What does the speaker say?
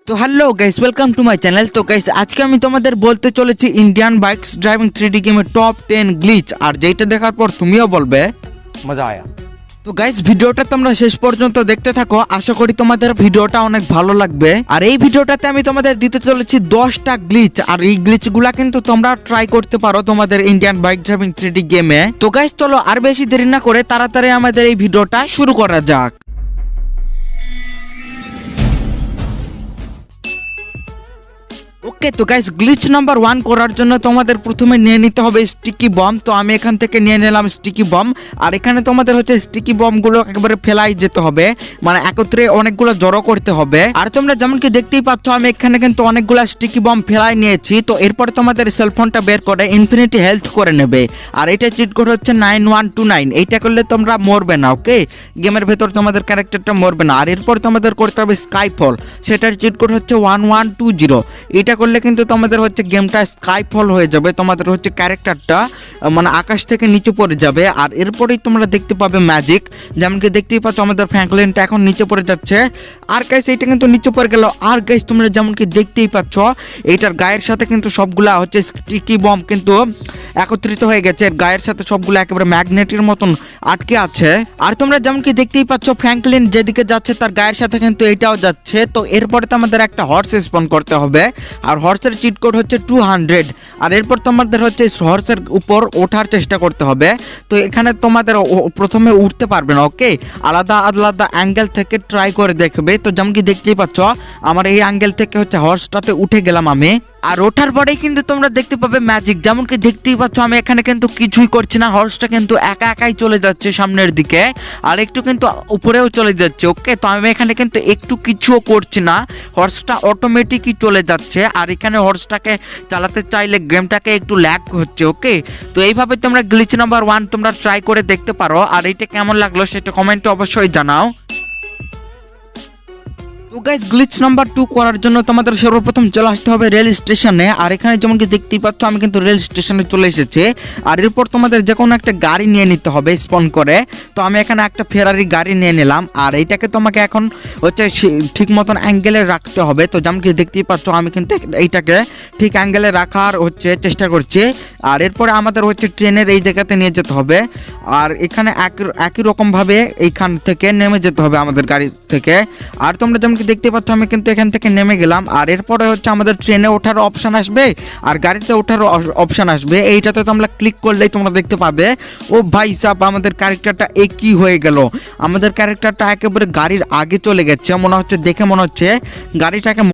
তো hello guys, welcome to my channel. তো guys, আজকে আমি তোমাদের বলতে চলেছি ইন্ডিয়ান বাইকস ড্রাইভিং 3D গেমের টপ 10 গ্লিচ, আর যেটা দেখার পর তুমিও বলবে मजा आया। তো গাইস, ভিডিওটা তোমরা শেষ পর্যন্ত দেখতে থাকো, আশা করি তোমাদের ভিডিওটা অনেক ভালো লাগবে। আর এই ভিডিওটাতে আমি তোমাদের দিতে চলেছি 10টা গ্লিচ, আর এই গ্লিচগুলা কিন্তু তোমরা ট্রাই করতে পারো তোমাদের ইন্ডিয়ান বাইক ড্রাইভিং 3D গেমে। তো গাইস, চলো আর বেশি দেরি না করে তাড়াতাড়ি আমাদের এই ভিডিওটা শুরু করা যাক। ওকে, তো গাইস, গ্লিচ নাম্বার 1 করার জন্য তোমাদের প্রথমে নিয়ে নিতে হবে স্টিকি বম। তো আমি এখান থেকে নিয়ে নিলাম স্টিকি বম, আর এখানে তোমাদের হচ্ছে স্টিকি বমগুলো একেবারে ফেলাই যেতে হবে, মানে একত্রে অনেকগুলো জড়ো করতে হবে। আর তোমরা যেমন কি দেখতেই পাচ্ছ, আমি এখানে কিন্তু অনেকগুলো স্টিকি বম ফেলাই নিয়েছি। তো এরপরে তোমাদের সেলফোনটা বের করে ইনফিনিটি হেলথ করে নেবে, আর এটা চিট কোড হচ্ছে 9129। এইটা করলে তোমরা মরবে না। ওকে, গেমের ভেতর তোমাদের ক্যারেক্টারটা মরবে না। আর এরপর তোমাদের করতে হবে স্কাইফল, সেটার চিট কোড হচ্ছে 1120। এটা করলে কিন্তু তোমাদের হচ্ছে গেমটা স্কাইফল হয়ে যাবে, তোমাদের হচ্ছে ক্যারেক্টারটা মানে আকাশ থেকে নিচে পড়ে যাবে। আর এরপরেই তোমরা দেখতে পাবে ম্যাজিক, যেমনকি দেখতেই পাচ্ছ আমাদের ফ্র্যাঙ্কলিনটা এখন নিচে পড়ে যাচ্ছে। আর গাইস, এটা কিন্তু নিচে পড়ে গেল। আর গাইস, তোমরা যেমনকি দেখতেই পাচ্ছ এইটার গায়ের সাথে কিন্তু সবগুলা হচ্ছে স্টিকি বম কিন্তু একত্রিত হয়ে গেছে, গায়ের সাথে সবগুলো একেবারে ম্যাগনেটের মতন আটকে আছে। আর তোমরা যেমনকি দেখতেই পাচ্ছ ফ্র্যাঙ্কলিন যেদিকে যাচ্ছে তার গায়ের সাথে কিন্তু এটাও যাচ্ছে। তো এরপরে তো আমাদের একটা হর্স স্পন করতে হবে, আর হর্সের চিট কোড হচ্ছে 200। আর এরপর তোমাদের হচ্ছে হর্সের উপর ওঠার চেষ্টা করতে হবে। তো এখানে তোমাদের প্রথমে উঠতে পারবে না। ওকে, আলাদা আলাদা অ্যাঙ্গেল থেকে ট্রাই করে দেখবে। তো যেমন কি দেখতেই পাচ্ছ আমার এই অ্যাঙ্গেল থেকে হচ্ছে হর্সটাতে উঠে গেলাম আমি। আর ওঠার পরেই কিন্তু তোমরা দেখতে পাবে ম্যাজিক, যেমন কি দেখতেই পাচ্ছ আমি এখানে কিন্তু কিছুই করছি না, হর্সটা কিন্তু একা একাই চলে যাচ্ছে সামনের দিকে, আর একটু কিন্তু উপরেও চলে যাচ্ছে। ওকে, তো আমি এখানে কিন্তু একটু কিছুও করছি না, হর্সটা অটোমেটিকই চলে যাচ্ছে। আর এখানে হর্সটাকে চালাতে চাইলে গেমটাকে একটু ল্যাগ হচ্ছে। ওকে, তো এইভাবে তোমরা গ্লিচ নাম্বার 1 তোমরা ট্রাই করে দেখতে পারো। আর এইটা কেমন লাগলো সেটা কমেন্টে অবশ্যই জানাও। তো গাইস, গ্লিচ নাম্বার 2 করার জন্য তোমাদের সর্বপ্রথম চলে আসতে হবে রেল স্টেশনে। আর এখানে যেমন কি দেখতেই পাচ্ছ আমি কিন্তু রেল স্টেশনে চলে এসেছি। আর এরপর তোমাদের যে কোনো একটা গাড়ি নিয়ে নিতে হবে স্পন করে। তো আমি এখানে একটা ফেরারি গাড়ি নিয়ে নিলাম, আর এইটাকে তোমাকে এখন হচ্ছে ঠিক মতন অ্যাঙ্গেলে রাখতে হবে। তো যেমন কি দেখতেই পাচ্ছ আমি কিন্তু এইটাকে ঠিক অ্যাঙ্গেলে রাখার হচ্ছে চেষ্টা করছি। আর এরপরে আমাদের হচ্ছে ট্রেনের এই জায়গাতে নিয়ে যেতে হবে, আর এখানে একই রকমভাবে এইখান থেকে নেমে যেতে হবে আমাদের গাড়ি থেকে। আর তোমরা যেমন দেখতে পাচ্ছ আমি কিন্তু এখান থেকে নেমে গেলাম। আর এরপরে হচ্ছে আমাদের ট্রেনে ওঠার অপশন আসবে আর গাড়িতে ওঠার অপশন আসবে, এইটাতে তোমরা ক্লিক করলেই তোমরা দেখতে পাবে ও ভাই সাহেব আমাদের ক্যারেক্টারটা একই হয়ে গেল। আমাদের ক্যারেক্টারটা একেবারে গাড়ির আগে চলে গেছে, মনে হচ্ছে দেখে মনে হচ্ছে গাড়িটাকে